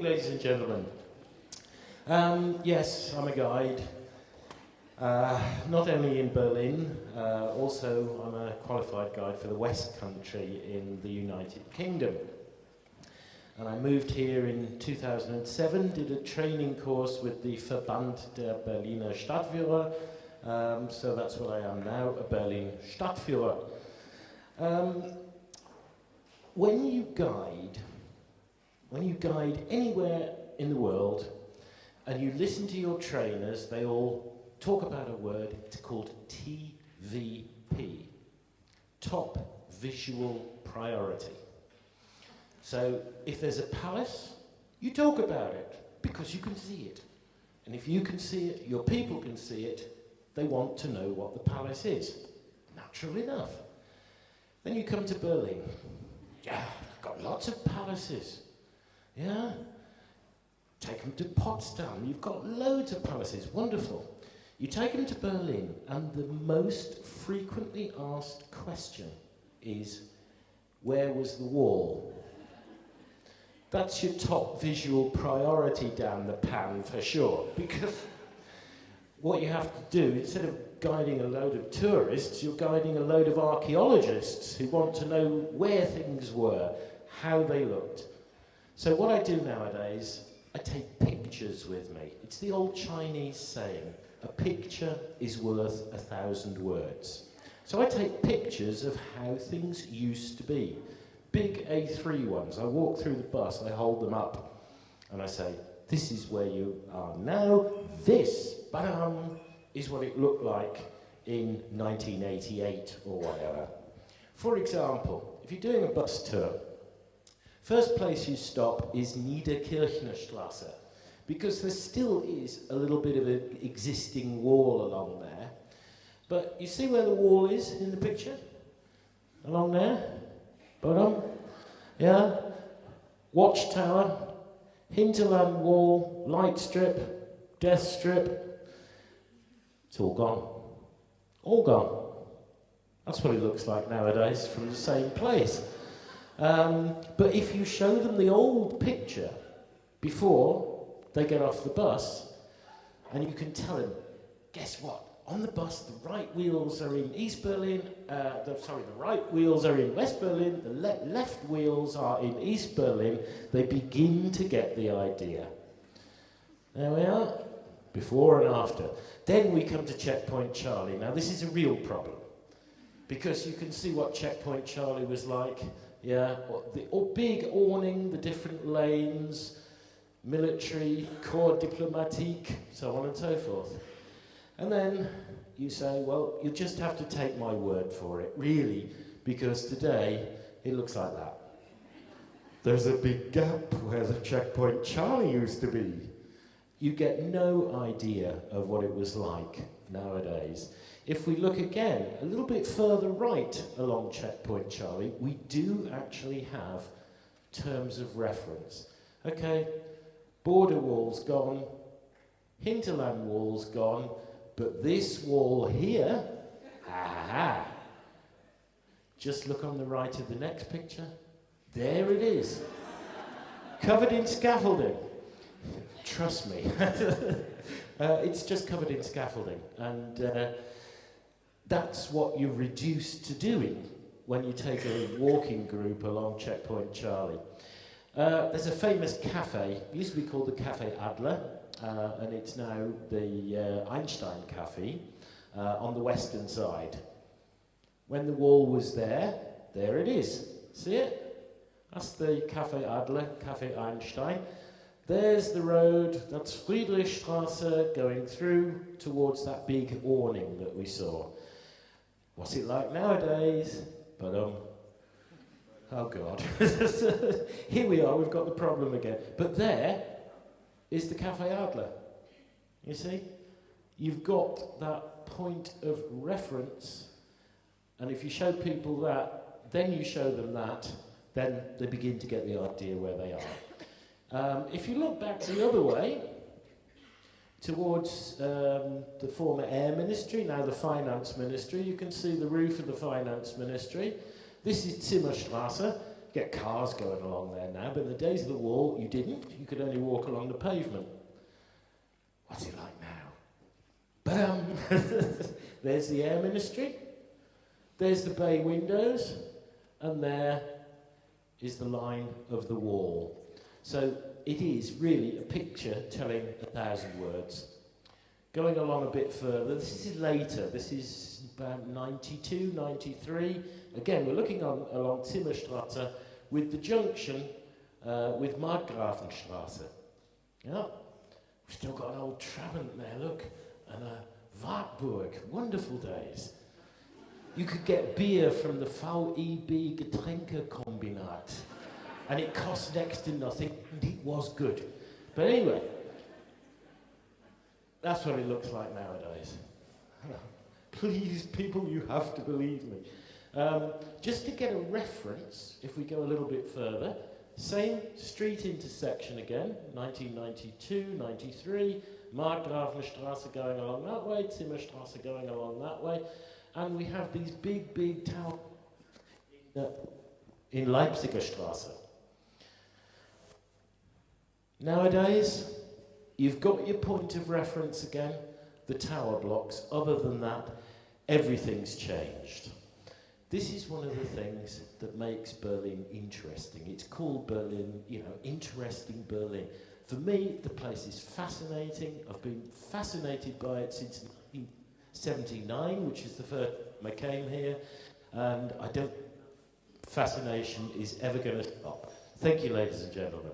ladies and gentlemen. Yes, I'm a guide, not only in Berlin, also I'm a qualified guide for the West Country in the United Kingdom. And I moved here in 2007, did a training course with the Verband der Berliner Stadtführer, so that's what I am now, a Berlin Stadtführer. When you guide anywhere in the world and you listen to your trainers, they all talk about a word, it's called TVP, Top Visual Priority. So if there's a palace, you talk about it because you can see it. And if you can see it, your people can see it, they want to know what the palace is. Natural enough. Then you come to Berlin. Yeah, I've got lots of palaces. Yeah? Take them to Potsdam. You've got loads of palaces. Wonderful. You take them to Berlin, and the most frequently asked question is, where was the wall? That's your top visual priority down the pan for sure, because what you have to do, instead of guiding a load of tourists, you're guiding a load of archaeologists who want to know where things were, how they looked. So what I do nowadays, I take pictures with me. It's the old Chinese saying, a picture is worth 1,000 words. So I take pictures of how things used to be. Big A3 ones. I walk through the bus, I hold them up, and I say, this is where you are now. This, badam, is what it looked like in 1988 or whatever. For example, if you're doing a bus tour, first place you stop is Niederkirchnerstraße, because there still is a little bit of an existing wall along there. But you see where the wall is in the picture? Along there? Bottom? Yeah? Watchtower, hinterland wall, light strip, death strip. It's all gone. All gone. That's what it looks like nowadays from the same place. But if you show them the old picture before they get off the bus, and you can tell them, guess what? On the bus, the right wheels are in East Berlin, the right wheels are in West Berlin, the left wheels are in East Berlin. They begin to get the idea. There we are, before and after. Then we come to Checkpoint Charlie. Now this is a real problem, because you can see what Checkpoint Charlie was like. Yeah, the big awning, the different lanes, military, corps diplomatique, so on and so forth. And then you say, well, you just have to take my word for it, really, because today it looks like that. There's a big gap where the Checkpoint Charlie used to be. You get no idea of what it was like nowadays. If we look again a little bit further right along Checkpoint Charlie, we do actually have terms of reference. Okay, border wall's gone, hinterland wall's gone, but this wall here, aha, just look on the right of the next picture. There it is, covered in scaffolding. Trust me, it's just covered in scaffolding, and that's what you're reduced to doing when you take a walking group along Checkpoint Charlie. There's a famous cafe, it used to be called the Cafe Adler, and it's now the Einstein Cafe on the western side. When the wall was there it is. See it? That's the Cafe Adler, Cafe Einstein. There's the road, that's Friedrichstraße, going through towards that big awning that we saw. What's it like nowadays? But oh God. Here we are, we've got the problem again. But there is the Cafe Adler. You see? You've got that point of reference, and if you show people that, then you show them that, then they begin to get the idea where they are. If you look back the other way, towards the former Air Ministry, now the Finance Ministry, you can see the roof of the Finance Ministry. This is Zimmerstraße. Get cars going along there now, but in the days of the wall, you didn't. You could only walk along the pavement. What's it like now? Bam! There's the Air Ministry. There's the bay windows. And there is the line of the wall. So it is really a picture telling 1,000 words. Going along a bit further, this is later. This is about 92, 93. Again, we're looking along Zimmerstrasse with the junction with Markgrafenstrasse. Yeah, we've still got an old Trabant there, look, and a Wartburg. Wonderful days. You could get beer from the VEB Getränkekombinat, and it cost next to nothing, and it was good. But anyway, that's what it looks like nowadays. Please, people, you have to believe me. Just to get a reference, if we go a little bit further, same street intersection again, 1992, 93, Markgrafenstrasse going along that way, Zimmerstrasse going along that way, and we have these big, big towers in Leipziger Straße. Nowadays, you've got your point of reference again, the tower blocks. Other than that, everything's changed. This is one of the things that makes Berlin interesting. It's called Berlin, you know, interesting Berlin. For me, the place is fascinating. I've been fascinated by it since 1979, which is the first time I came here, and I don't think fascination is ever going to stop. Thank you, ladies and gentlemen.